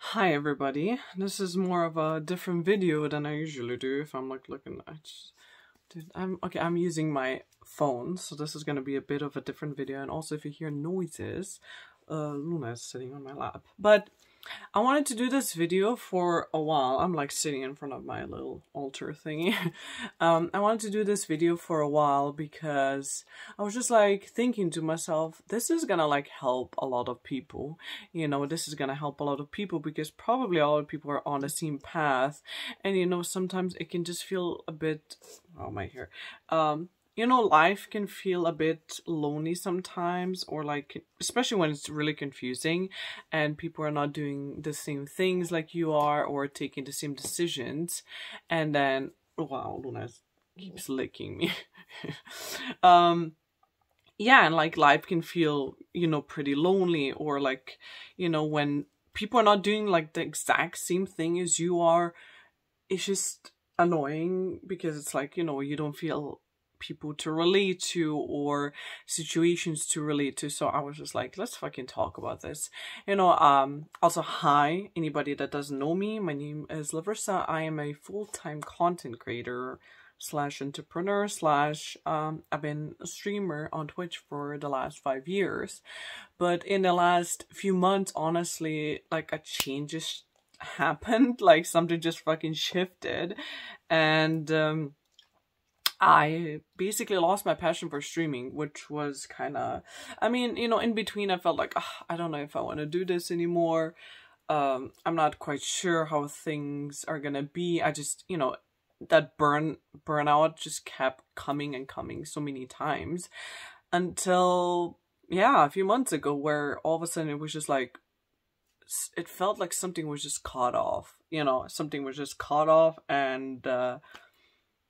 Hi everybody, this is more of a different video than I usually do. If I'm like looking at, I'm using my phone, so this is gonna be a bit of a different video. And also if you hear noises, Luna is sitting on my lap. But I wanted to do this video for a while. I'm like sitting in front of my little altar thingy. I wanted to do this video for a while because I was just like thinking to myself, this is gonna like help a lot of people. You know, this is gonna help a lot of people because probably a lot of people are on the same path. And you know, sometimes it can just feel a bit, oh my hair, you know, life can feel a bit lonely sometimes, or like, especially when it's really confusing and people are not doing the same things like you are or taking the same decisions. And then, wow, Luna keeps licking me. Yeah, and like life can feel, you know, pretty lonely, or like, you know, when people are not doing like the exact same thing as you are, it's just annoying because it's like, you know, you don't feel people to relate to or situations to relate to. So I was just like, let's fucking talk about this, you know. Also, hi anybody that doesn't know me, my name is Larissa. I am a full-time content creator slash entrepreneur slash I've been a streamer on Twitch for the last 5 years, but in the last few months, honestly, like a change just happened, like something just fucking shifted, and I basically lost my passion for streaming, which was kind of, I mean, you know, in between I felt like, I don't know if I want to do this anymore. I'm not quite sure how things are gonna be. I just, you know, that burnout just kept coming and coming so many times until, yeah, a few months ago, where all of a sudden it was just like, it felt like something was just cut off, you know, something was just cut off, and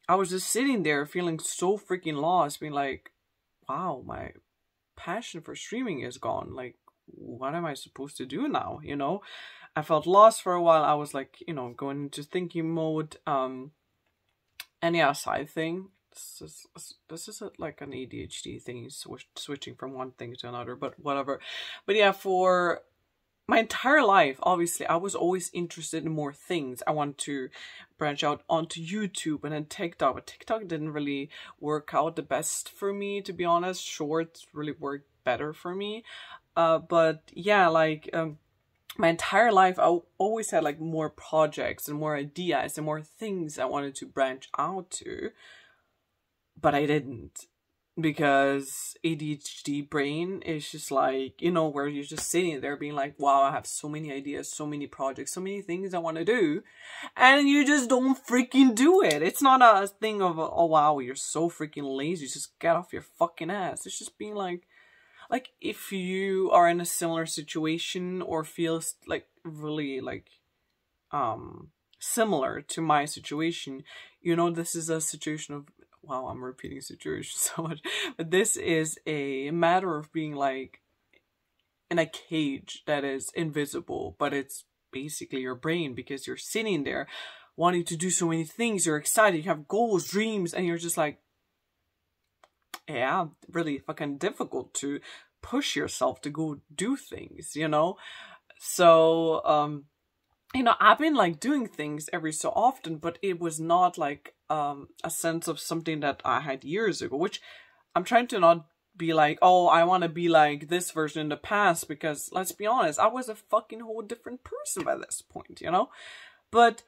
I was just sitting there feeling so freaking lost, being like, wow, my passion for streaming is gone. Like, what am I supposed to do now? You know, I felt lost for a while. I was like, you know, going into thinking mode. And yeah, side thing. This is like an ADHD thing, switching from one thing to another, but whatever. But yeah, for my entire life, obviously, I was always interested in more things. I wanted to branch out onto YouTube and then TikTok, but TikTok didn't really work out the best for me, to be honest. Shorts really worked better for me. But yeah, like, my entire life, I always had like more projects and more ideas and more things I wanted to branch out to, but I didn't. Because ADHD brain is just like, you know, where you're just sitting there being like, wow, I have so many ideas, so many projects, so many things I want to do, and you just don't freaking do it. It's not a thing of, oh wow, you're so freaking lazy, just get off your fucking ass. It's just being like if you are in a similar situation or feels like really like similar to my situation, you know, this is a situation of, wow, I'm repeating situation so much, but this is a matter of being like in a cage that is invisible, but it's basically your brain, because you're sitting there wanting to do so many things, you're excited, you have goals, dreams, and you're just like, yeah, really fucking difficult to push yourself to go do things, you know? So, you know, I've been like doing things every so often, but it was not like a sense of something that I had years ago, which I'm trying to not be like, oh, I want to be like this version in the past, because let's be honest, I was a fucking whole different person by this point, you know? But,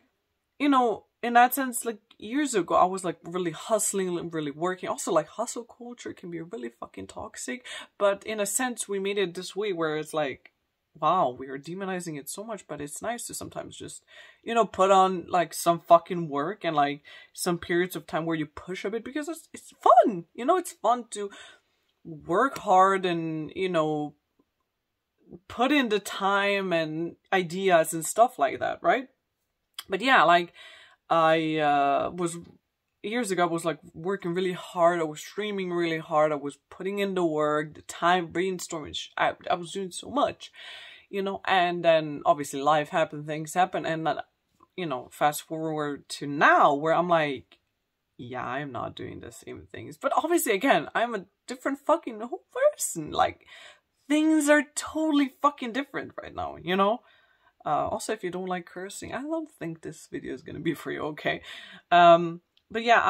you know, in that sense, like years ago, I was like really hustling, really working. Also, like, hustle culture can be really fucking toxic, but in a sense, we made it this way where it's like, wow, we are demonizing it so much, but it's nice to sometimes just, you know, put on like some fucking work and like some periods of time where you push a bit, because it's fun, you know, it's fun to work hard and, you know, put in the time and ideas and stuff like that, right? But yeah, like I was years ago, I was like working really hard, I was streaming really hard, I was putting in the work, the time, brainstorming, I was doing so much, you know, and then obviously life happened, things happen, and then, you know, fast forward to now where I'm like, yeah, I'm not doing the same things, but obviously again, I'm a different fucking whole person, like things are totally fucking different right now, you know? Also, if you don't like cursing, I don't think this video is gonna be for you, okay? But yeah,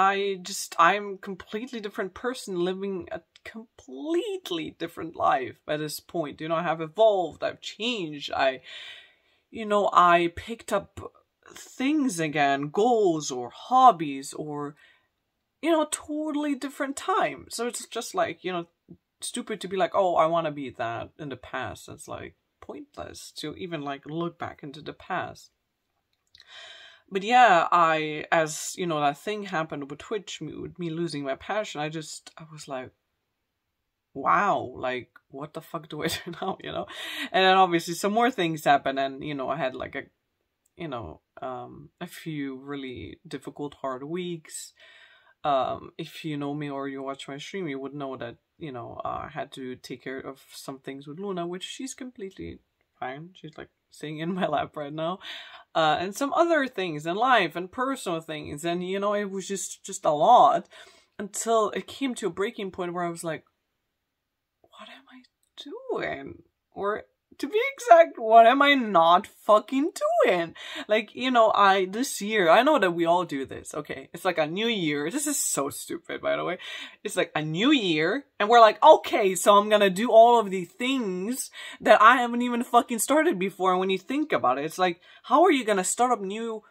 I'm a completely different person living a completely different life at this point. You know, I have evolved, I've changed, I picked up things again, goals or hobbies or, totally different time. So it's just like, stupid to be like, oh, I want to be that in the past. It's like pointless to even like look back into the past. But yeah, as that thing happened with Twitch, with me losing my passion, I was like, wow, like, what the fuck do I do now, And then obviously some more things happened, and, I had like a few really difficult, hard weeks. If you know me or you watch my stream, you would know that, I had to take care of some things with Luna, which she's completely fine. She's like sitting in my lap right now. And some other things in life and personal things. And, it was just a lot until it came to a breaking point where I was like, what am I doing? Or to be exact, what am I not fucking doing? Like, this year, I know that we all do this, okay? It's like a new year. This is so stupid, by the way. It's like a new year, and we're like, okay, so I'm gonna do all of the things that I haven't even fucking started before. And when you think about it, it's like, how are you gonna start up new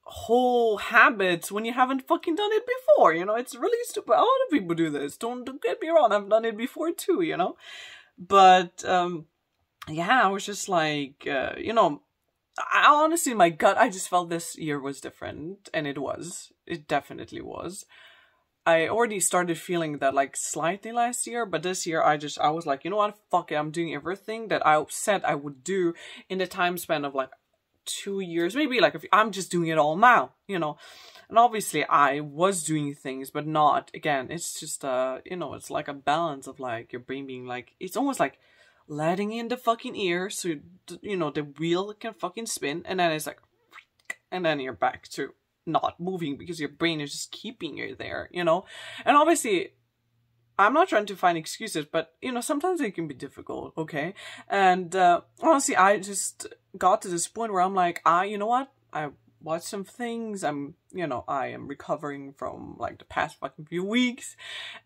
whole habits when you haven't fucking done it before? It's really stupid. A lot of people do this. Don't get me wrong, I've done it before too, But, yeah, I was just like, I honestly, in my gut, I just felt this year was different. And it definitely was. I already started feeling that like slightly last year, but this year I was like, you know what, fuck it, I'm doing everything that I said I would do in the time span of like 2 years, maybe like if I'm just doing it all now, And obviously I was doing things, but not, again, it's just, it's like a balance of like your brain being like, it's almost like letting in the fucking air so, the wheel can fucking spin, and then it's like, and then you're back to not moving because your brain is just keeping you there, And obviously, I'm not trying to find excuses, but, sometimes it can be difficult, okay? And honestly, I just got to this point where I'm like, you know what? I watched some things. I am recovering from like the past fucking few weeks.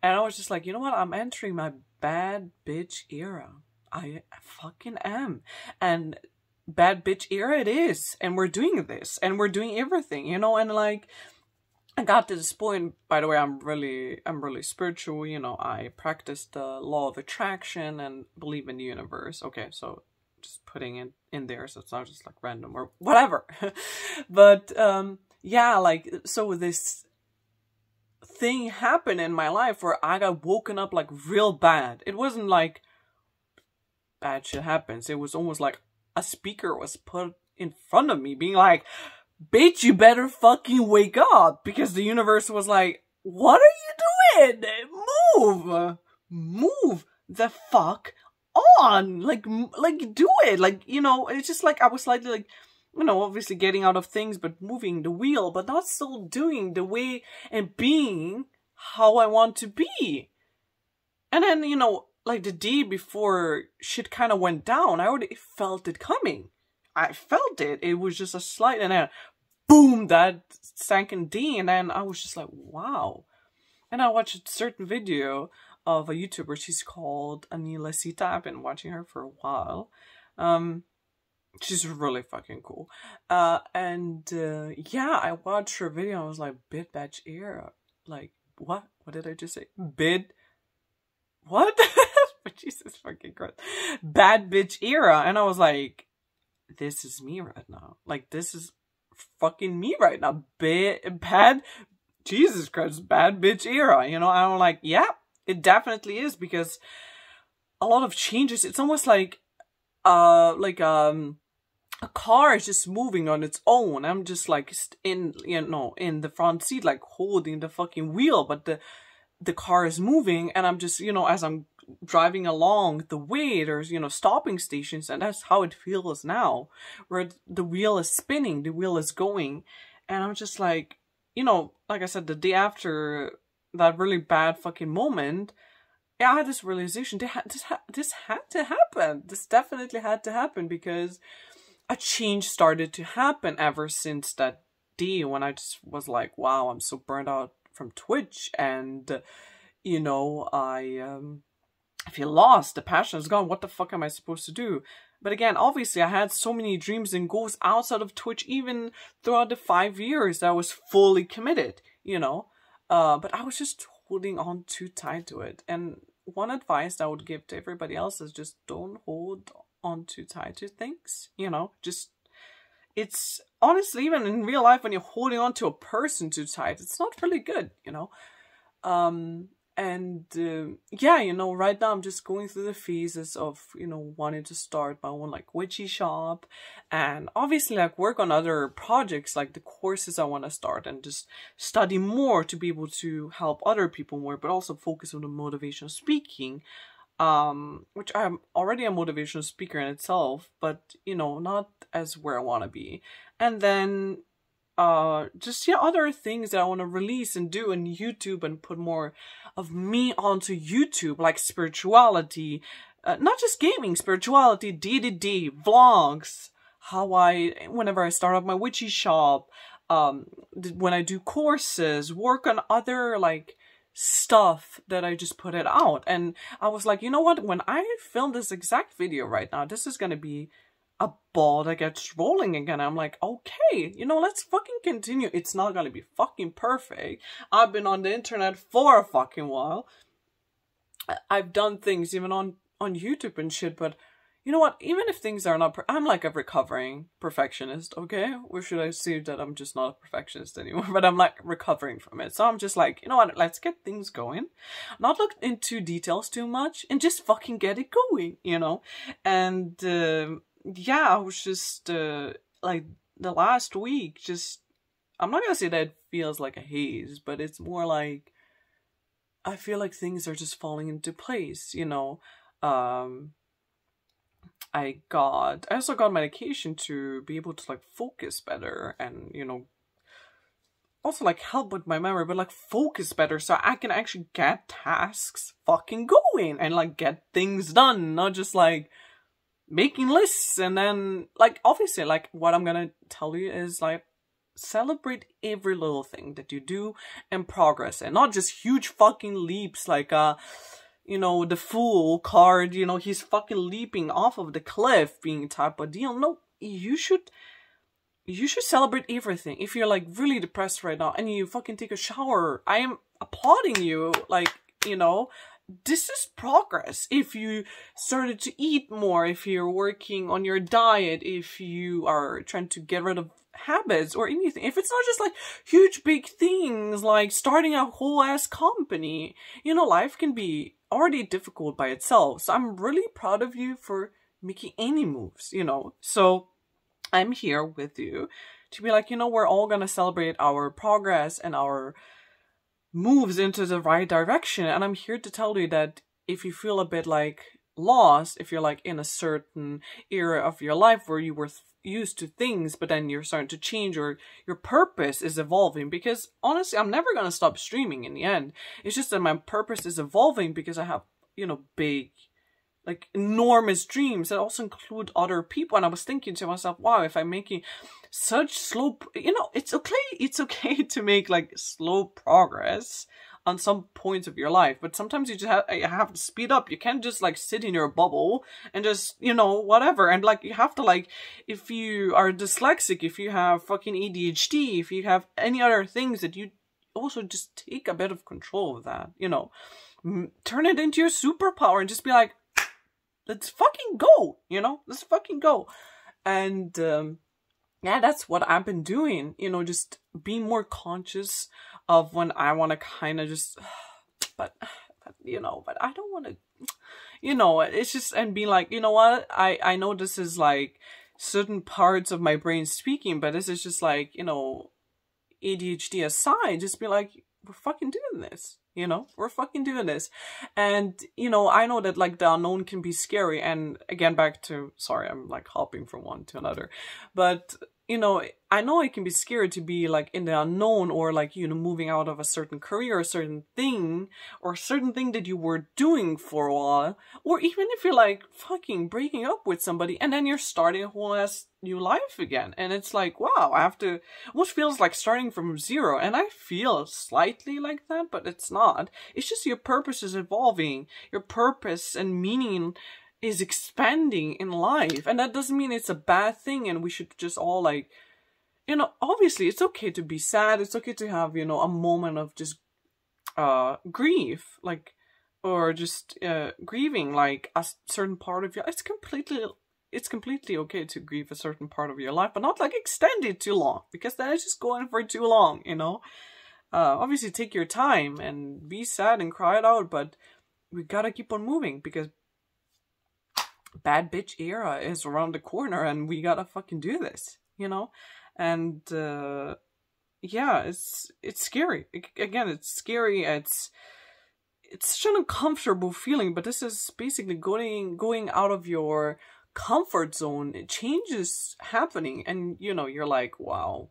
And I was just like, you know what? I'm entering my bad bitch era. I fucking am. And bad bitch era it is. And we're doing this. And we're doing everything, And like, I got to this point, by the way, I'm really spiritual, I practice the law of attraction and believe in the universe. Okay, so just putting it in there so it's not just like random or whatever. But, yeah, like, so this thing happened in my life where I got woken up like real bad. It wasn't like bad shit happens. It was almost like a speaker was put in front of me being like, bitch, you better fucking wake up, because the universe was like, what are you doing? Move the fuck on. Like do it. Like, it's just like I was slightly like, obviously getting out of things, but moving the wheel, but not still doing the way and being how I want to be. And then, like the day before shit kind of went down, I already felt it coming. I felt it. It was just a slight, and then boom, that sank in D, and then I was just like, wow. And I watched a certain video of a YouTuber. She's called Larissa. I've been watching her for a while. She's really fucking cool. Yeah, I watched her video. I was like, bid batch era. Like, what? What did I just say? Bid? What? But Jesus fucking Christ. Bad bitch era. And I was like, this is me right now. Like, this is fucking me right now. Bad, Jesus Christ, bad bitch era. I'm like, yeah, it definitely is, because a lot of changes. It's almost like a car is just moving on its own. I'm just like in the front seat, like holding the fucking wheel, but the car is moving, and I'm just, as I'm driving along the way, there's, stopping stations, and that's how it feels now, where the wheel is spinning, the wheel is going, and I'm just like, like I said, the day after that really bad fucking moment, yeah, I had this realization, this had to happen. This definitely had to happen, because a change started to happen ever since that day when I just was like, wow, I'm so burned out from Twitch, and you know, I feel lost. The passion is gone. What the fuck am I supposed to do? But again, obviously, I had so many dreams and goals outside of Twitch, even throughout the 5 years that I was fully committed, you know. But I was just holding on too tight to it. And one advice I would give to everybody else is just don't hold on too tight to things, you know. Just, it's honestly, even in real life, when you're holding on to a person too tight, it's not really good, you know. Yeah, you know, right now I'm just going through the phases of, you know, wanting to start my own like witchy shop, and obviously like work on other projects like the courses I want to start, and just study more to be able to help other people more, but also focus on the motivational speaking, which I'm already a motivational speaker in itself, but you know, not as where I want to be. And then just, yeah, other things that I want to release and do on YouTube, and put more of me onto YouTube, like spirituality, not just gaming, spirituality, day-to-day vlogs, how whenever I start up my witchy shop, when I do courses, work on other like stuff that I just put it out. And I was like, you know what, when I film this exact video right now, this is gonna be a ball that gets rolling again. I'm like, okay, you know, let's fucking continue. It's not gonna be fucking perfect. I've been on the internet for a fucking while. I've done things even on YouTube and shit, but you know what? Even if things are not, I'm like a recovering perfectionist, okay? Or should I say that I'm just not a perfectionist anymore? But I'm like recovering from it. So I'm just like, you know what? Let's get things going. Not look into details too much, and just fucking get it going, you know? And yeah, I was just, like, the last week, just, I'm not gonna say that it feels like a haze, but it's more like, I feel like things are just falling into place, you know? I also got medication to be able to, like, focus better, and, you know, also, like, help with my memory, but, like, focus better, so I can actually get tasks fucking going, and, like, get things done, not just, like, making lists. And then, like, obviously, like, what I'm gonna tell you is, like, celebrate every little thing that you do and progress, and not just huge fucking leaps, like, you know, the Fool card, you know, he's fucking leaping off of the cliff being type of deal. No, you should celebrate everything. If you're, like, really depressed right now and you fucking take a shower, I am applauding you, like, you know, this is progress. If you started to eat more, if you're working on your diet, if you are trying to get rid of habits or anything, if it's not just like huge big things like starting a whole ass company, you know, life can be already difficult by itself. So I'm really proud of you for making any moves, you know. So I'm here with you to be like, you know, we're all gonna celebrate our progress and our moves into the right direction. And I'm here to tell you that if you feel a bit like lost, if you're like in a certain era of your life where you were used to things, but then you're starting to change, or your purpose is evolving, because honestly, I'm never going to stop streaming in the end. It's just that my purpose is evolving because I have, you know, big, like, enormous dreams that also include other people. And I was thinking to myself, wow, if I'm making such slow, you know, it's okay to make, like, slow progress on some points of your life, but sometimes you just have to speed up. You can't just, like, sit in your bubble and just, you know, whatever. And, like, you have to, like, if you are dyslexic, if you have fucking ADHD, if you have any other things, that you also just take a bit of control of that, you know, turn it into your superpower and just be like, let's fucking go, you know, let's fucking go. And yeah, that's what I've been doing, you know, just being more conscious of when I want to kind of just, but you know, but I don't want to, you know, it's just, and being like, you know what, I know this is like certain parts of my brain speaking, but this is just like, you know, ADHD aside, just be like, we're fucking doing this. You know, we're fucking doing this. And, you know, I know that, like, the unknown can be scary. And again, back to, sorry, I'm like hopping from one to another. But you know, I know it can be scary to be like in the unknown, or like, you know, moving out of a certain career, a certain thing, or a certain thing that you were doing for a while, or even if you're like fucking breaking up with somebody and then you're starting a whole ass new life again. And it's like, wow, I have to, almost feels like starting from zero. And I feel slightly like that, but it's not. It's just your purpose is evolving. Your purpose and meaning is expanding in life, and that doesn't mean it's a bad thing and we should just all like, you know, obviously it's okay to be sad, it's okay to have, you know, a moment of just grief, like, or just grieving like a certain part of your, it's completely okay to grieve a certain part of your life, but not like extend it too long, because that is just going for too long, you know. Obviously take your time and be sad and cry it out, but we gotta keep on moving, because bad bitch era is around the corner and we gotta fucking do this, you know. And yeah, it's scary. Again, it's scary. It's such an uncomfortable feeling, but this is basically going out of your comfort zone. Change is happening, and you know, you're like, wow,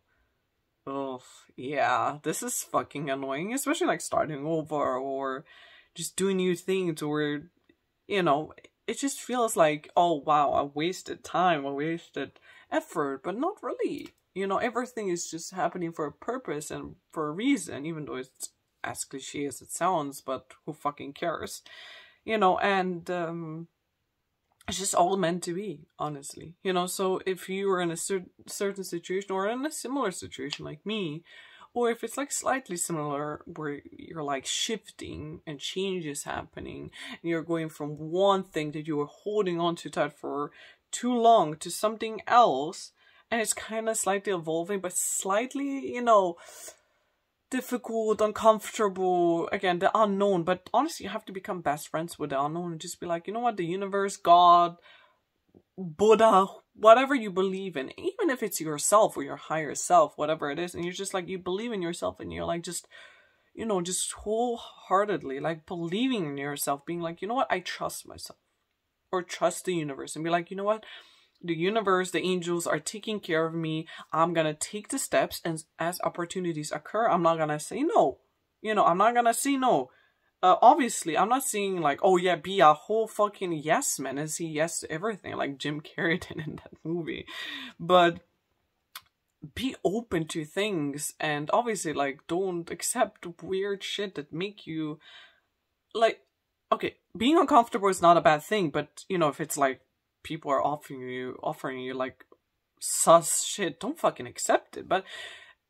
oh yeah, this is fucking annoying, especially like starting over or just doing new things, or you know, it just feels like, oh wow, I wasted time, I wasted effort, but not really. You know, everything is just happening for a purpose and for a reason, even though it's as cliche as it sounds, but who fucking cares? You know, and it's just all meant to be, honestly. You know, so if you are in a certain situation, or in a similar situation like me, or if it's like slightly similar where you're like shifting and change is happening and you're going from one thing that you were holding on to tight for too long to something else, and it's kind of slightly evolving, but slightly, you know, difficult, uncomfortable, again, the unknown. But honestly, you have to become best friends with the unknown and just be like, you know what, the universe, God, Buddha, whatever you believe in, even if it's yourself or your higher self, whatever it is, and you're just like, you believe in yourself and you're like, just, you know, just wholeheartedly like believing in yourself, being like, you know what, I trust myself, or trust the universe, and be like, you know what, the universe, the angels are taking care of me. I'm gonna take the steps, and as opportunities occur, I'm not gonna say no. You know, I'm not gonna say no. Obviously, I'm not saying like, oh yeah, be a whole fucking yes man and say yes to everything like Jim Carrey did in that movie. But be open to things, and obviously like don't accept weird shit that make you like, okay, being uncomfortable is not a bad thing, but you know, if it's like people are offering you like sus shit, don't fucking accept it. But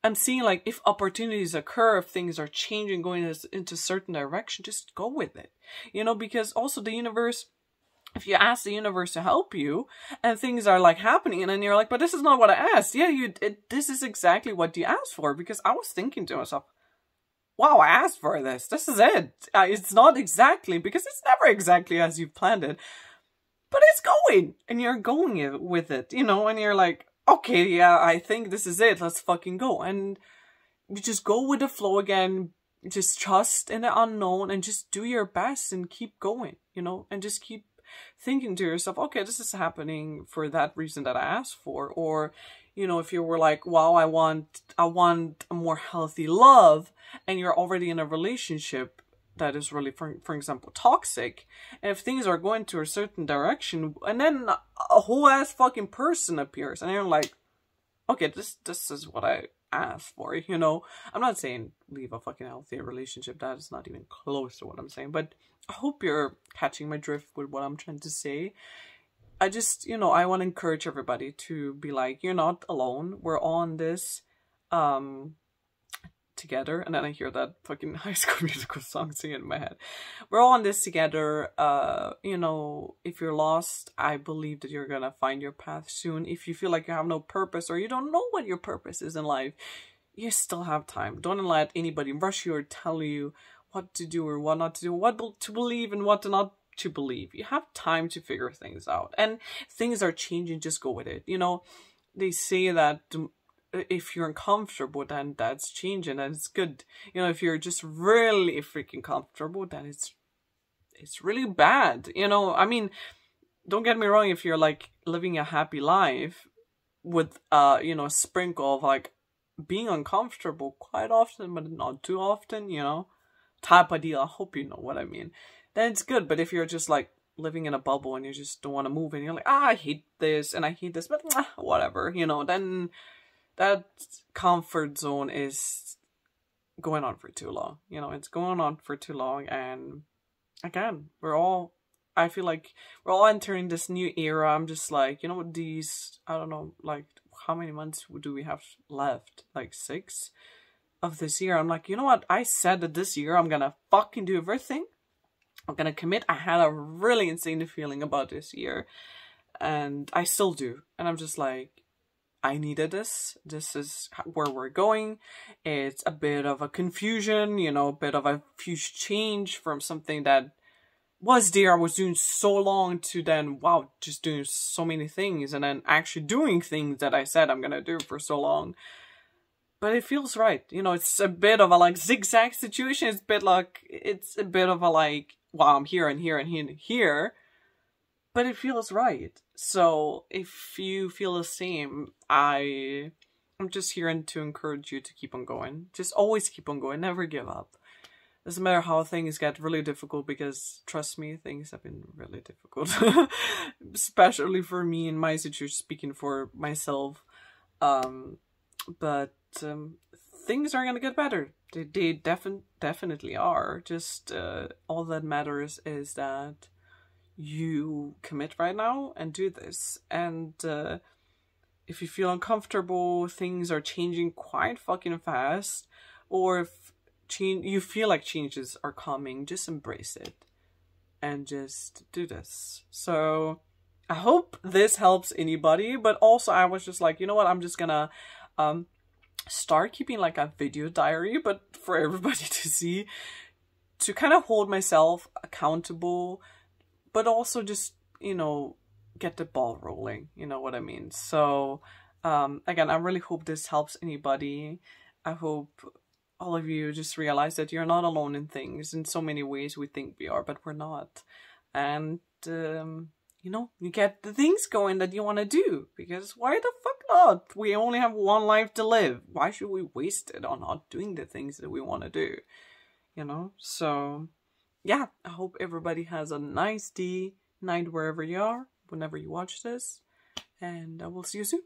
I'm seeing like, if opportunities occur, if things are changing, going into certain direction, just go with it, you know, because also the universe, if you ask the universe to help you and things are like happening and then you're like, but this is not what I asked. Yeah, this is exactly what you asked for, because I was thinking to myself, wow, I asked for this. This is it. It's not exactly, because it's never exactly as you've planned it, but it's going, and you're going with it, you know, and you're like, okay, yeah, I think this is it. Let's fucking go. And you just go with the flow again. Just trust in the unknown and just do your best and keep going, you know, and just keep thinking to yourself, okay, this is happening for that reason that I asked for. Or, you know, if you were like, wow, I want a more healthy love, and you're already in a relationship that is really, for example, toxic, and if things are going to a certain direction, and then a whole ass fucking person appears, and you're like, okay, this is what I asked for, you know. I'm not saying leave a fucking healthy relationship, that is not even close to what I'm saying, but I hope you're catching my drift with what I'm trying to say. I just, you know, I want to encourage everybody to be like, you're not alone, we're on this together. And then I hear that fucking High School Musical song singing in my head. We're all on this together. You know, if you're lost, I believe that you're gonna find your path soon. If you feel like you have no purpose, or you don't know what your purpose is in life, you still have time. Don't let anybody rush you or tell you what to do or what not to do, what to believe and what to not to believe. You have time to figure things out, and things are changing, just go with it. You know, they say that if you're uncomfortable, then that's changing, and it's good. You know, if you're just really freaking comfortable, then it's really bad. You know, I mean, don't get me wrong, if you're like living a happy life, with you know, a sprinkle of like being uncomfortable quite often, but not too often, you know, type of deal. I hope you know what I mean. Then it's good. But if you're just like living in a bubble and you just don't want to move and you're like, I hate this and I hate this, but whatever, you know, then that comfort zone is going on for too long. You know, it's going on for too long. And again, I feel like we're all entering this new era. I'm just like, you know what, these, I don't know, like, how many months do we have left? Like 6 of this year. I'm like, you know what, I said that this year I'm gonna fucking do everything. I'm gonna commit. I had a really insane feeling about this year. And I still do. And I'm just like, I needed this. This is where we're going. It's a bit of a confusion, you know, a bit of a huge change from something that was there. I was doing so long to then, wow, just doing so many things and then actually doing things that I said I'm gonna do for so long. But it feels right. You know, it's a bit of a like zigzag situation. It's a bit of a like, wow, I'm here and here and here and here. But it feels right. So if you feel the same, I'm just here to encourage you to keep on going. Just always keep on going. Never give up. Doesn't matter how things get really difficult, because trust me, things have been really difficult. Especially for me in my situation, speaking for myself. But things are going to get better. They definitely are. Just all that matters is that you commit right now and do this. And if you feel uncomfortable, things are changing quite fucking fast, or if you feel like changes are coming, just embrace it and just do this. So I hope this helps anybody, but also I was just like, you know what, I'm just gonna start keeping like a video diary, but for everybody to see, to kind of hold myself accountable, but also just, you know, get the ball rolling, you know what I mean? So again, I really hope this helps anybody. I hope all of you just realize that you're not alone in things. In so many ways we think we are, but we're not. And you know, you get the things going that you want to do, because why the fuck not? We only have one life to live. Why should we waste it on not doing the things that we want to do? You know? So yeah, I hope everybody has a nice day, night, wherever you are, whenever you watch this, and I will see you soon.